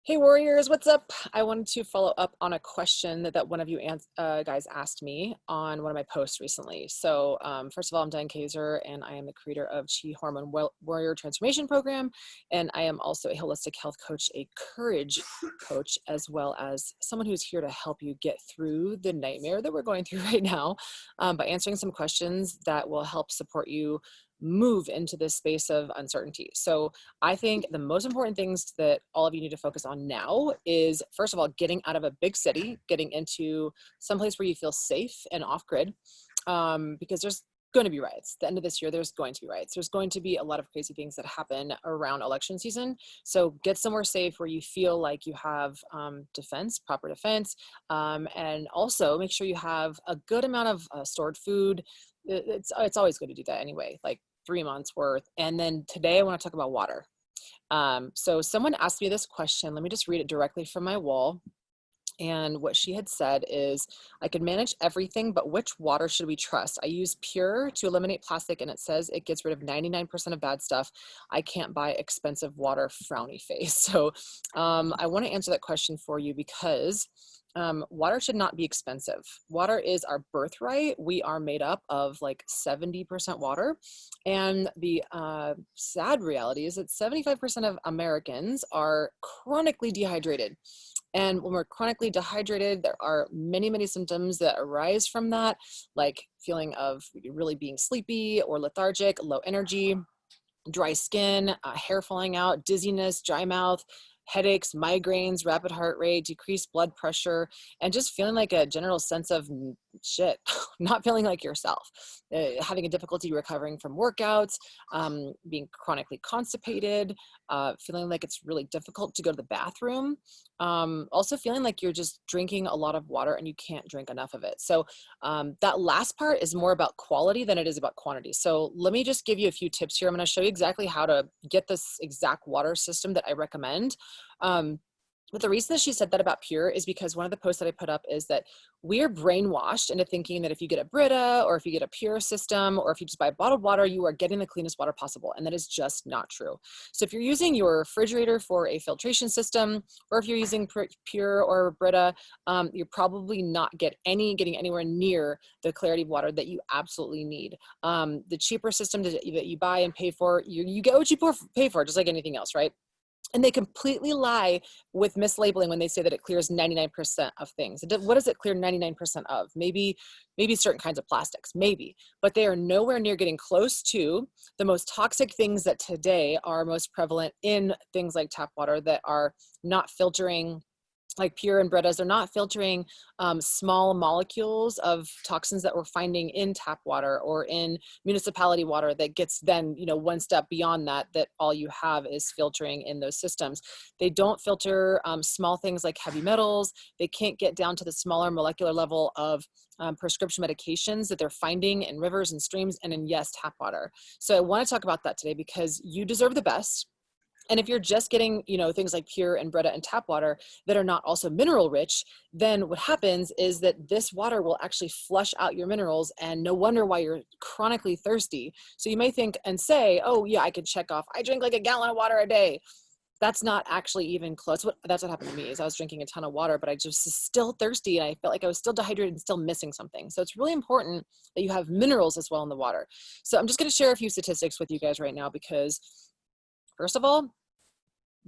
Hey Warriors, what's up? I wanted to follow up on a question that one of you guys asked me on one of my posts recently. So first of all, I'm Diane and I am the creator of Chi Hormone Warrior Transformation Program. And I am also a holistic health coach, a courage coach, as well as someone who's here to help you get through the nightmare that we're going through right now by answering some questions that will help support you move into this space of uncertainty. So I think the most important things that all of you need to focus on now is, first of all, getting out of a big city, getting into someplace where you feel safe and off grid, because there's going to be riots. At the end of this year, there's going to be riots. There's going to be a lot of crazy things that happen around election season. So get somewhere safe where you feel like you have defense, proper defense, and also make sure you have a good amount of stored food. It's always good to do that anyway, like 3 months worth. And then today I want to talk about water. So someone asked me this question. Let me just read it directly from my wall. And what she had said is, I could manage everything, but which water should we trust? I use Pure to eliminate plastic, and it says it gets rid of 99% of bad stuff. I can't buy expensive water, frowny face. So I want to answer that question for you because water should not be expensive. Water is our birthright. We are made up of like 70% water. And the sad reality is that 75% of Americans are chronically dehydrated. And when we're chronically dehydrated, there are many, many symptoms that arise from that, like feeling of really being sleepy or lethargic, low energy, dry skin, hair falling out, dizziness, dry mouth, headaches, migraines, rapid heart rate, decreased blood pressure, and just feeling like a general sense of shit, not feeling like yourself, having a difficulty recovering from workouts, being chronically constipated, feeling like it's really difficult to go to the bathroom, also feeling like you're just drinking a lot of water and you can't drink enough of it. So that last part is more about quality than it is about quantity. So let me just give you a few tips here. I'm going to show you exactly how to get this exact water system that I recommend. But the reason that she said that about Pure is because one of the posts that I put up is that we're brainwashed into thinking that if you get a Brita or if you get a Pure system or if you just buy bottled water, you are getting the cleanest water possible. And that is just not true. So if you're using your refrigerator for a filtration system, or if you're using Pure or Brita, you're probably not getting anywhere near the clarity of water that you absolutely need. The cheaper system that you buy and pay for, you get what you pay for, just like anything else, right? And they completely lie with mislabeling when they say that it clears 99% of things. What does it clear 99% of? Maybe certain kinds of plastics, maybe, but they are nowhere near getting close to the most toxic things that today are most prevalent in things like tap water that are not filtering, like Pure and Britas. They're not filtering small molecules of toxins that we're finding in tap water or in municipality water that gets then, one step beyond that all you have is filtering in those systems. They don't filter small things like heavy metals. They can't get down to the smaller molecular level of prescription medications that they're finding in rivers and streams and in, yes, tap water. So I want to talk about that today because you deserve the best. And if you're just getting, things like Pure and Brita and tap water that are not also mineral rich, then what happens is that this water will actually flush out your minerals, and no wonder why you're chronically thirsty. So you may think and say, oh yeah, I could check off, I drink like a gallon of water a day. That's not actually even close. That's what happened to me is I was drinking a ton of water, but I just was still thirsty and I felt like I was still dehydrated and still missing something. So it's really important that you have minerals as well in the water. So I'm just going to share a few statistics with you guys right now because first of all,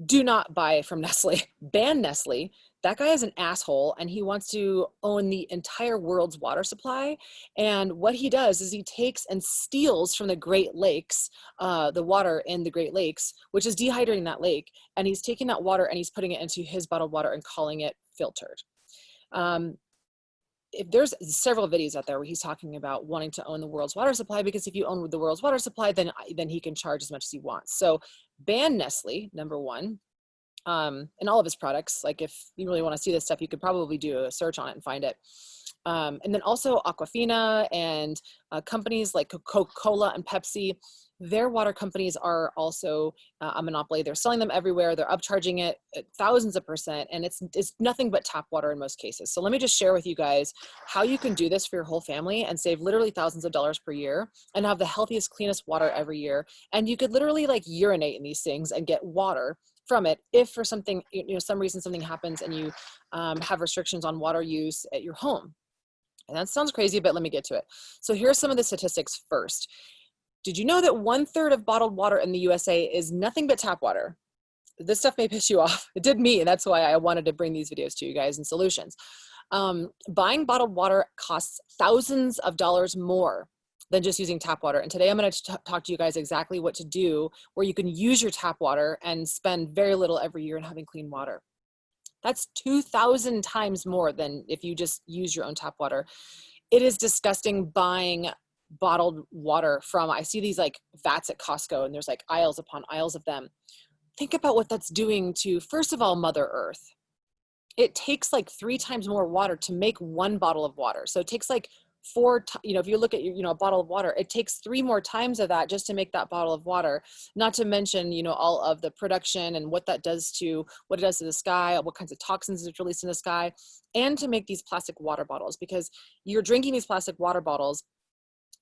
do not buy from Nestle. Ban Nestle. That guy is an asshole and he wants to own the entire world's water supply. And what he does is he takes and steals from the Great Lakes, the water in the Great Lakes, which is dehydrating that lake. And he's taking that water and he's putting it into his bottled water and calling it filtered. If there's several videos out there where he's talking about wanting to own the world's water supply, because if you own the world's water supply, then he can charge as much as he wants. So ban Nestle, number one, and all of his products. Like if you really want to see this stuff, you could probably do a search on it and find it. And then also Aquafina and companies like Coca-Cola and Pepsi. Their water companies are also a monopoly. They're selling them everywhere. They're upcharging it at thousands of %. And it's nothing but tap water in most cases. So let me just share with you guys how you can do this for your whole family and save literally thousands of dollars per year and have the healthiest, cleanest water every year. And you could literally like urinate in these things and get water from it if for something, some reason something happens and you have restrictions on water use at your home. And that sounds crazy, but let me get to it. So here are some of the statistics first. Did you know that 1/3 of bottled water in the USA is nothing but tap water? This stuff may piss you off. It did me, and that's why I wanted to bring these videos to you guys and solutions. Buying bottled water costs thousands of dollars more than just using tap water. And today I'm going to talk to you guys exactly what to do where you can use your tap water and spend very little every year in having clean water. That's 2,000 times more than if you just use your own tap water. It is disgusting buying bottled water from, I see these like vats at Costco and there's like aisles upon aisles of them. Think about what that's doing to, first of all, Mother Earth. It takes like 3 times more water to make 1 bottle of water. So it takes like 4, if you look at a bottle of water, it takes 3 more times of that just to make that bottle of water. Not to mention, all of the production and what it does to the sky, what kinds of toxins is released in the sky, and to make these plastic water bottles, because you're drinking these plastic water bottles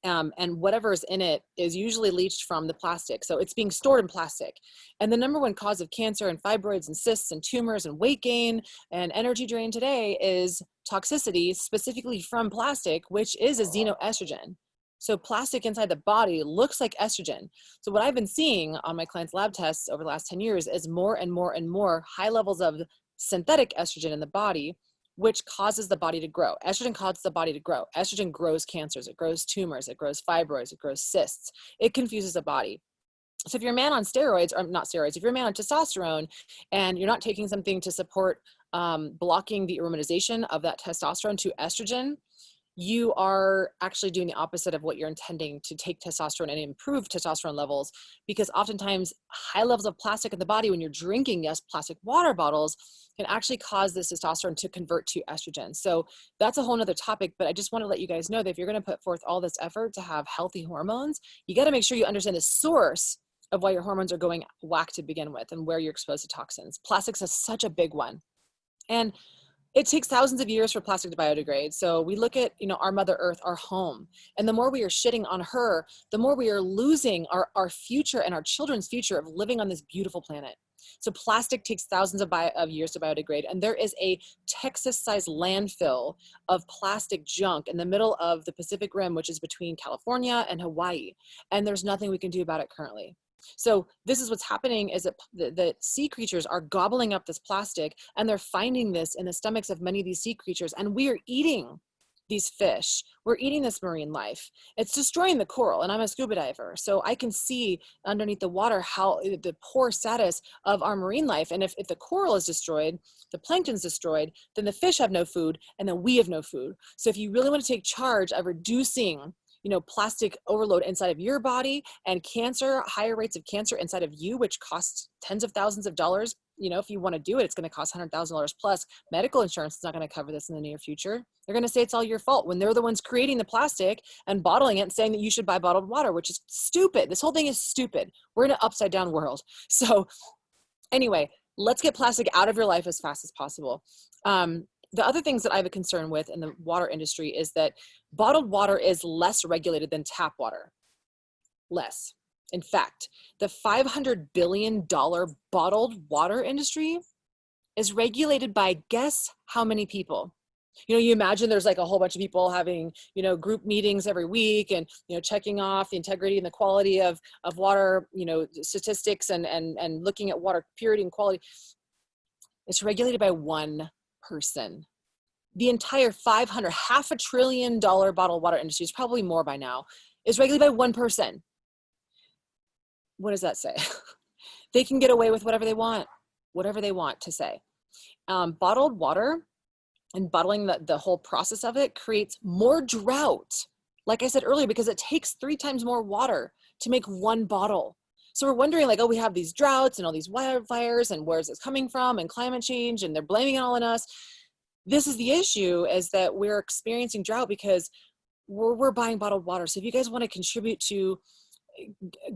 and whatever is in it is usually leached from the plastic. So it's being stored in plastic. And the number 1 cause of cancer and fibroids and cysts and tumors and weight gain and energy drain today is toxicity, specifically from plastic, which is a xenoestrogen. So plastic inside the body looks like estrogen. So what I've been seeing on my clients' lab tests over the last 10 years is more and more and more high levels of synthetic estrogen in the body, which causes the body to grow. Estrogen causes the body to grow. Estrogen grows cancers, it grows tumors, it grows fibroids, it grows cysts. It confuses the body. So if you're a man on steroids, or not steroids, if you're a man on testosterone and you're not taking something to support blocking the aromatization of that testosterone to estrogen, you are actually doing the opposite of what you're intending to take testosterone and improve testosterone levels, because oftentimes high levels of plastic in the body when you're drinking, yes, plastic water bottles, can actually cause this testosterone to convert to estrogen. So that's a whole nother topic, but I just want to let you guys know that if you're going to put forth all this effort to have healthy hormones, you got to make sure you understand the source of why your hormones are going whack to begin with and where you're exposed to toxins. Plastics is such a big one. And it takes thousands of years for plastic to biodegrade. So we look at, our Mother Earth, our home, and the more we are shitting on her, the more we are losing our future and our children's future of living on this beautiful planet. So plastic takes thousands of years to biodegrade, and there is a Texas-sized landfill of plastic junk in the middle of the Pacific Rim, which is between California and Hawaii, and there's nothing we can do about it currently. So this is what's happening, is that the sea creatures are gobbling up this plastic, and they're finding this in the stomachs of many of these sea creatures, and we are eating these fish. We're eating this marine life. It's destroying the coral, and I'm a scuba diver, so I can see underneath the water how the poor status of our marine life. And if the coral is destroyed, the plankton's destroyed, then the fish have no food, and then we have no food. So if you really want to take charge of reducing plastic overload inside of your body and cancer, higher rates of cancer inside of you, which costs tens of thousands of dollars. If you want to do it, it's going to cost $100,000 plus. Medical insurance is not going to cover this in the near future. They're going to say it's all your fault when they're the ones creating the plastic and bottling it and saying that you should buy bottled water, which is stupid. This whole thing is stupid. We're in an upside down world. So anyway, let's get plastic out of your life as fast as possible. The other things that I have a concern with in the water industry is that bottled water is less regulated than tap water. Less. In fact, the $500 billion bottled water industry is regulated by, guess how many people? You imagine there's like a whole bunch of people having, group meetings every week and, checking off the integrity and the quality of water, statistics and looking at water purity and quality. It's regulated by one person. The entire $500 billion bottled water industry, is probably more by now, is regulated by one person. What does that say? They can get away with whatever they want to say. Bottled water and bottling the whole process of it creates more drought, like I said earlier, because it takes 3 times more water to make 1 bottle. So we're wondering like, we have these droughts and all these wildfires and where's this coming from and climate change, and they're blaming it all on us. This is the issue, is that we're experiencing drought because we're buying bottled water. So if you guys want to contribute to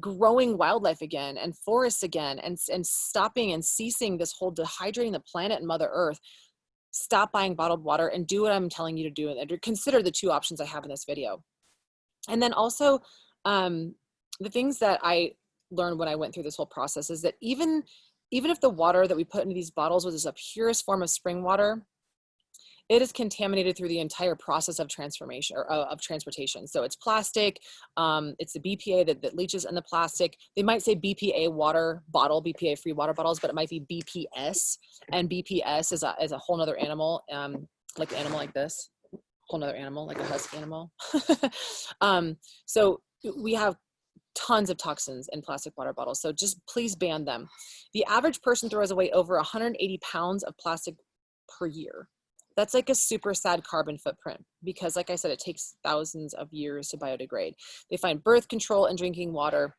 growing wildlife again and forests again and stopping and ceasing this whole dehydrating the planet and Mother Earth, stop buying bottled water and do what I'm telling you to do, and consider the 2 options I have in this video. And then also the things that I learned when I went through this whole process is that even even if the water that we put into these bottles was the purest form of spring water, it is contaminated through the entire process of transformation or of transportation. So it's plastic, it's the BPA that leaches in the plastic. They might say BPA water bottle, BPA free water bottles, but it might be BPS, and BPS is a whole nother animal, like an animal like this, whole nother animal, like a husky animal. So we have tons of toxins in plastic water bottles. So just please ban them. The average person throws away over 180 pounds of plastic per year. That's like a super sad carbon footprint because, like I said, it takes thousands of years to biodegrade. They find birth control in drinking water.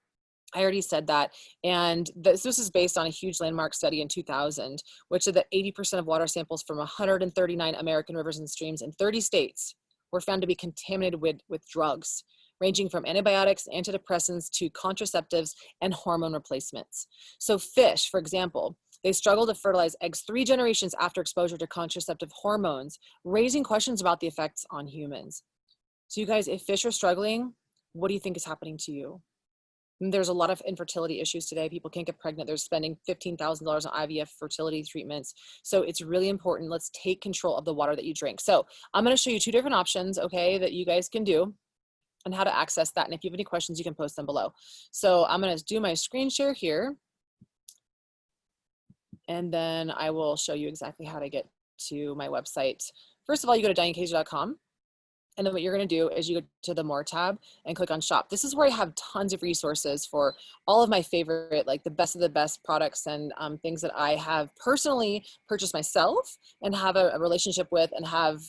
I already said that. And this is based on a huge landmark study in 2000, which said that 80% of water samples from 139 American rivers and streams in 30 states were found to be contaminated with drugs, ranging from antibiotics, antidepressants, to contraceptives and hormone replacements. So fish, for example, they struggle to fertilize eggs 3 generations after exposure to contraceptive hormones, raising questions about the effects on humans. So you guys, if fish are struggling, what do you think is happening to you? And there's a lot of infertility issues today. People can't get pregnant. They're spending $15,000 on IVF fertility treatments. So it's really important. Let's take control of the water that you drink. So I'm going to show you 2 different options, okay, that you guys can do and how to access that. And if you have any questions, you can post them below. So I'm going to do my screen share here. And then I will show you exactly how to get to my website. First of all, you go to dianekaiser.com. And then what you're going to do is you go to the More tab and click on Shop. This is where I have tons of resources for all of my favorite, like the best of the best products and things that I have personally purchased myself and have a relationship with and have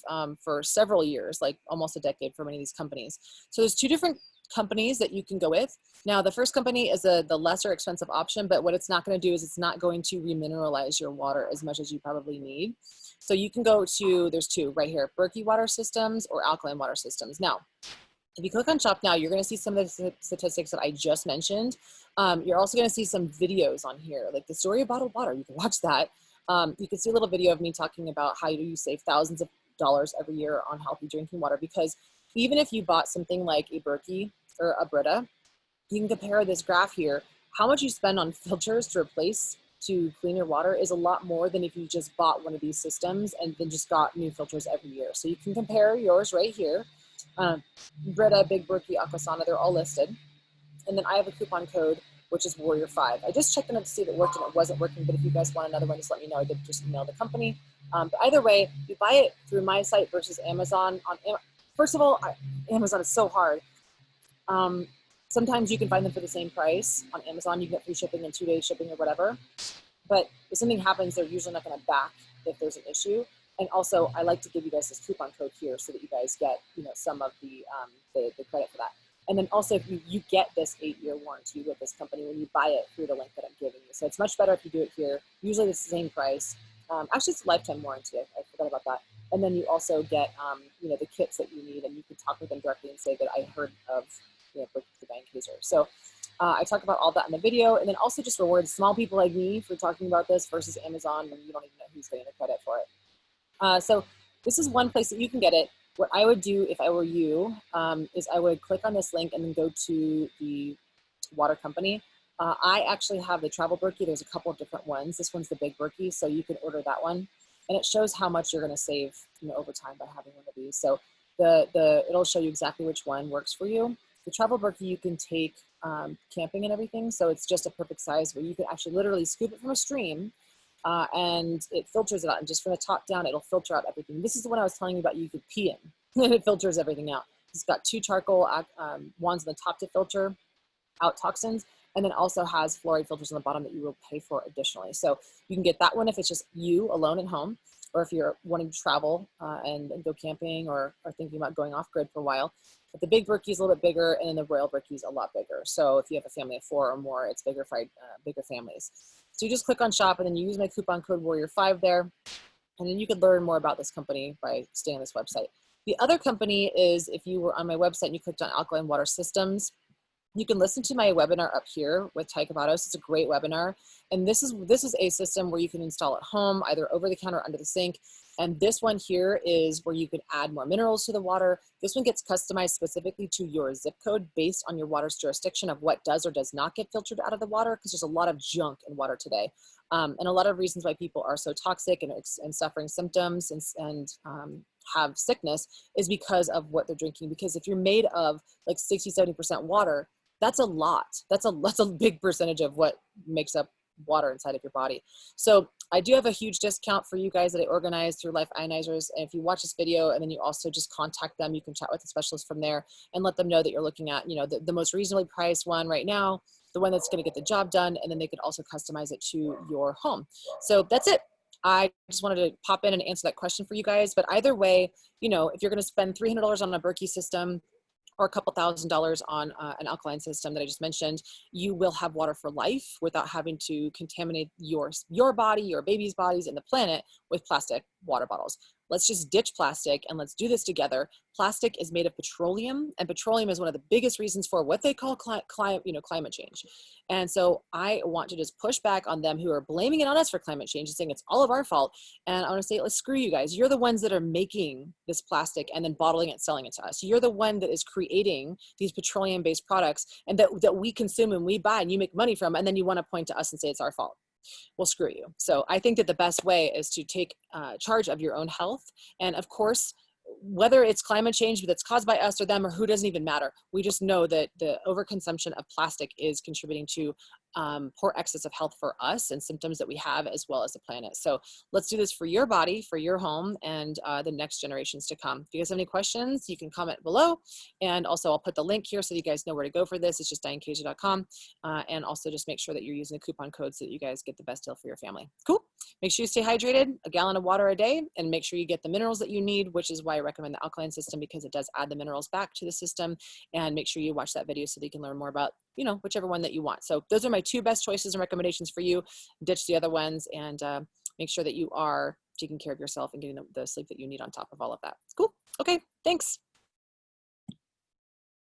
for several years, like almost a decade for many of these companies. So there's 2 different companies that you can go with. Now, the first company is the lesser expensive option, but what it's not going to do is it's not going to remineralize your water as much as you probably need. So you can go to, there's 2 right here, Berkey water systems or alkaline water systems. Now, if you click on Shop now, you're going to see some of the statistics that I just mentioned. You're also going to see some videos on here, like the story of bottled water. You can watch that. You can see a little video of me talking about how you save thousands of dollars every year on healthy drinking water, because even if you bought something like a Berkey or a Brita, you can compare this graph here. How much you spend on filters to clean your water is a lot more than if you just bought one of these systems and then just got new filters every year. So you can compare yours right here. Brita, Big Berkey, Aquasana, they're all listed. And then I have a coupon code, which is Warrior5. I just checked them out to see if it worked and it wasn't working, but if you guys want another one, just let me know. I did just email the company. But either way, you buy it through my site versus Amazon. First of all, Amazon is so hard. Sometimes you can find them for the same price. On Amazon, you can get free shipping and 2-day shipping or whatever. But if something happens, they're usually not going to back if there's an issue. And also, I like to give you guys this coupon code here so that you guys get, some of the credit for that. And then also, if you get this 8-year warranty with this company when you buy it through the link that I'm giving you. So it's much better if you do it here. Usually it's the same price. Actually, it's a lifetime warranty. I forgot about that. And then you also get, the kits that you need, and you can talk with them directly and say that I heard of, Diane Kaiser. So I talk about all that in the video, and then also just reward small people like me for talking about this versus Amazon when you don't even know who's getting the credit for it. So this is one place that you can get it. What I would do if I were you is I would click on this link and then go to the water company. I actually have the travel Berkey. There's a couple of different ones. This one's the Big Berkey, so you can order that one. And it shows how much you're going to save over time by having one of these. So it'll show you exactly which one works for you. The travel Berkey you can take camping and everything, so it's just a perfect size where you can actually literally scoop it from a stream and it filters it out, and just from the top down it'll filter out everything. This is the one I was telling you about you could pee in and it filters everything out. It's got 2 charcoal wands on the top to filter out toxins, and then also has fluoride filters on the bottom that you will pay for additionally. So you can get that one if it's just you alone at home, or if you're wanting to travel and go camping or thinking about going off grid for a while. But the Big Berkey is a little bit bigger, and then the Royal Berkey is a lot bigger. So if you have a family of 4 or more, it's bigger for bigger families. So you just click on Shop, and then you use my coupon code Warrior5 there, and then you could learn more about this company by staying on this website. The other company is, if you were on my website and you clicked on Alkaline Water Systems, you can listen to my webinar up here with Ty Cavados. It's a great webinar. And this is a system where you can install at home, either over the counter or under the sink. And this one here is where you can add more minerals to the water. This one gets customized specifically to your zip code based on your water's jurisdiction of what does or does not get filtered out of the water, because there's a lot of junk in water today. And a lot of reasons why people are so toxic and suffering symptoms and have sickness is because of what they're drinking. Because if you're made of like 60–70% water, that's a lot. That's a big percentage of what makes up water inside of your body. So I do have a huge discount for you guys that I organized through Life Ionizers. And if you watch this video and then you also just contact them, you can chat with the specialist from there and let them know that you're looking at, you know, the most reasonably priced one right now, the one that's going to get the job done. And then they could also customize it to your home. So that's it. I just wanted to pop in and answer that question for you guys. But either way, you know, if you're going to spend $300 on a Berkey system, or a couple $1,000s on an alkaline system that I just mentioned, you will have water for life without having to contaminate your body, your baby's bodies, and the planet with plastic water bottles. Let's just ditch plastic and let's do this together. Plastic is made of petroleum, and petroleum is one of the biggest reasons for what they call climate change. And so I want to just push back on them who are blaming it on us for climate change and saying it's all of our fault. And I want to say, let's screw you guys. You're the ones that are making this plastic and then bottling it, selling it to us. You're the one that is creating these petroleum-based products and that we consume and we buy and you make money from, and then you want to point to us and say it's our fault. Well, screw you. So I think that the best way is to take charge of your own health. And of course, whether it's climate change that's caused by us or them or who, doesn't even matter. We just know that the overconsumption of plastic is contributing to poor excess of health for us and symptoms that we have as well as the planet. So let's do this for your body, for your home, and the next generations to come. If you guys have any questions, you can comment below. And also I'll put the link here so you guys know where to go for this. It's just dianekj.com. And also just make sure that you're using the coupon code so that you guys get the best deal for your family. Cool. Make sure you stay hydrated, a gallon of water a day, and make sure you get the minerals that you need, which is why I recommend the alkaline system, because it does add the minerals back to the system. And make sure you watch that video so that you can learn more about, you know, whichever one that you want. So those are my two best choices and recommendations for you. Ditch the other ones and make sure that you are taking care of yourself and getting the sleep that you need on top of all of that. Cool. Okay. Thanks.